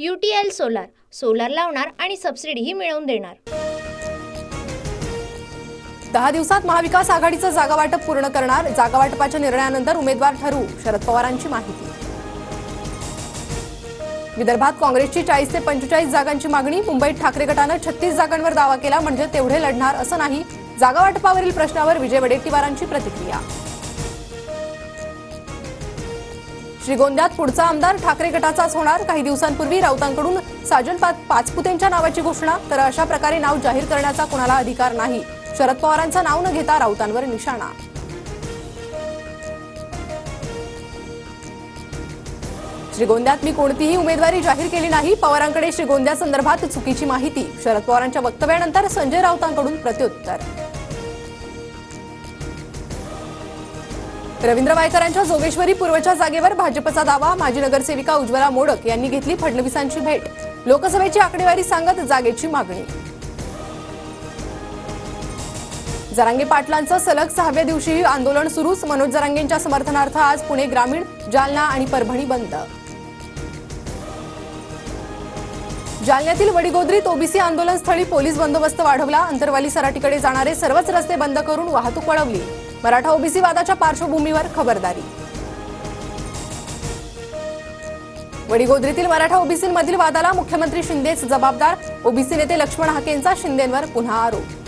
UTL solar solar लावणार आणि सबसिडीही मिळवून देणार। 10 दिवसात महाविकास आघाडीचं जागा वाटप पूर्ण करणार। जागा वाटपाच्या निर्णयानंतर उमेदवार ठरवू, शरद पवारांची माहिती। विदर्भात काँग्रेसची 40 ते 45 जागांची मागणी। मुंबईत ठाकरे गटानं 36 जागांवर दावा केला, म्हणजे तेवढे लढणार असं नाही। जागा वाटपावरील प्रश्नावर विजय वडेट्टीवारांची प्रतिक्रिया। श्रीगोंद्यात पुढचा आमदार ठाकरे गटाचाच होणार। काही दिवसांपूर्वी राऊतांकडून साजन पाचपुतेंच्या नावाची घोषणा, तर अशा प्रकारे नाव जाहीर करण्याचा कोणाला अधिकार नाही। शरद पवारांचं नाव न घेता राऊतांवर निशाणा। श्रीगोंद्यात मी कोणतीही उमेदवारी जाहीर केली नाही। पवारांकडे श्रीगोंद्या संदर्भात चुकीची माहिती। शरद पवारांच्या वक्तव्यानंतर संजय राऊतांकडून प्रत्युत्तर। रवींद्र वायकरांच्या जोगेश्वरी पूर्वच्या जागेवर भाजपचा दावा। माजी नगरसेविका उज्ज्वला मोडक यांनी घेतली फडणवीसांची भेट। लोकसभेची आकडेवारी सांगत जागेची मागणी। जरांगे पाटलांचं सलग 6व्या दिवशीही आंदोलन सुरूच। मनोज जरांगेंच्या समर्थनार्थ आज पुणे ग्रामीण, जालना आणि परभणी बंद। जालन्यातील वडीगोद्रीत ओबीसी आंदोलनस्थळी पोलीस बंदोबस्त वाढवला। अंतरवाली सराटीकडे जाणारे सर्वच रस्ते बंद करून वाहतूक वळवली। मराठा ओबीसी वादाच्या पार्श्वभूमीवर खबरदारी। वडीगोद्रीतील मराठा ओबीसींमधील वादाला मुख्यमंत्री शिंदेच जबाबदार। ओबीसी नेते लक्ष्मण हाकेंचा शिंदेंवर पुन्हा आरोप।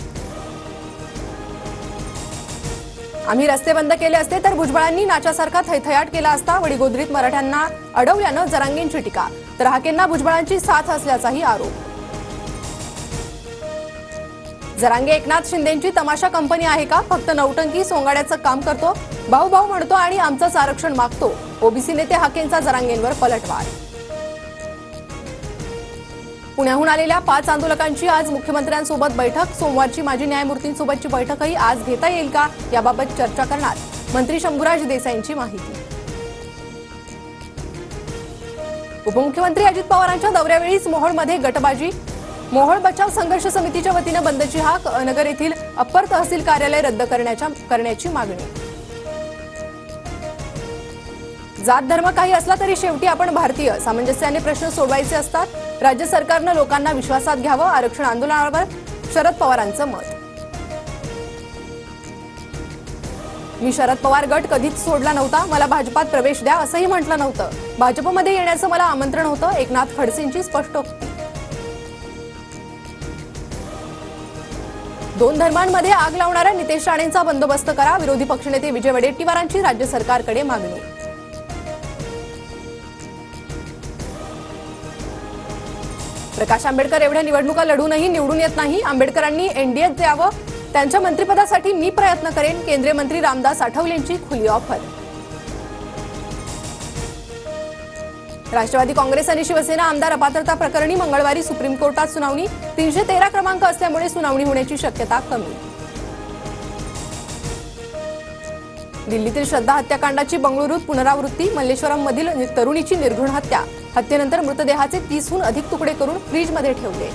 आम्ही रस्ते बंद केले असते तर भुजबळांनी नाच्यासारखा थैथयाट केला असता। वडीगोद्रीत मराठ्यांना अडवल्यानं जरांगेंची टीका, तर हाकेंना भुजबळांची साथ असल्याचाही आरोप। जरांगे एकनाथ शिंदेंची तमाशा कंपनी आहे का? फक्त नौटंकी सोंगाड्याचं काम करतो, भाऊ भाऊ म्हणतो आणि आमचंच आरक्षण मागतो। ओबीसी नेते हाकेंचा जरांगेंवर पलटवार। पुण्याहून आलेल्या 5 आंदोलकांची आज मुख्यमंत्र्यांसोबत बैठक। सोमवारची माजी न्यायमूर्तींसोबतची बैठकही आज घेता येईल का, याबाबत चर्चा करणार। मंत्री शंभूराज देसाईंची माहिती। उपमुख्यमंत्री अजित पवारांच्या दौऱ्यावेळीच मोहोळमध्ये गटबाजी। मोहोळ बचाव संघर्ष समितीच्या वतीनं बंदची हाक। नगर येथील अप्पर तहसील कार्यालय रद्द करण्याची मागणी। जात धर्म काही असला तरी शेवटी आपण भारतीय, सामंजस्याने प्रश्न सोडवायचे असतात। राज्य सरकारनं लोकांना विश्वासात घ्यावं। आरक्षण आंदोलनावर शरद पवारांचं मत। मी शरद पवार गट कधीच सोडला नव्हता। मला भाजपात प्रवेश द्या असंही म्हटलं नव्हतं। भाजपमध्ये येण्याचं मला आमंत्रण होतं। एकनाथ खडसेंची स्पष्टोक्ती। 2 धर्मांमध्ये आग लावणाऱ्या नितेश राणेंचा बंदोबस्त करा। विरोधी पक्षनेते विजय वडेट्टीवारांची राज्य सरकारकडे मागणी। प्रकाश आंबेडकर एवढ्या निवडणुका लढूनही निवडून येत नाही। आंबेडकरांनी एनडीएत द्यावं। त्यांच्या मंत्रिपदासाठी मी प्रयत्न करेन। केंद्रीय मंत्री रामदास आठवलेंची खुली ऑफर। राष्ट्रवादी काँग्रेस आणि शिवसेना आमदार अपात्रता प्रकरणी मंगळवारी सुप्रीम कोर्टात सुनावणी। 313 क्रमांक असल्यामुळे सुनावणी होण्याची शक्यता कमी। दिल्लीतील श्रद्धा हत्याकांडाची बंगळुरूत पुनरावृत्ती। मल्लेश्वरममधील तरुणीची निर्घृण हत्या। हत्येनंतर मृतदेहाचे 30हून अधिक तुकडे करून फ्रीजमध्ये ठेवले।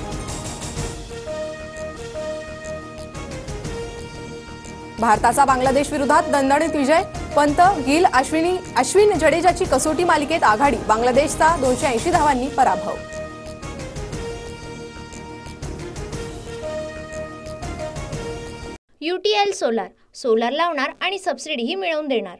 भारताचा बांगलादेश विरोधात दणदणीत विजय। पंत, गिल, अश्विन जडेजाची कसोटी मालिकेत आघाडी। बांगलादेशचा 280 धावांनी पराभव। UTL सोलार सोलार लावणार आणि सबसिडीही मिळवून देणार।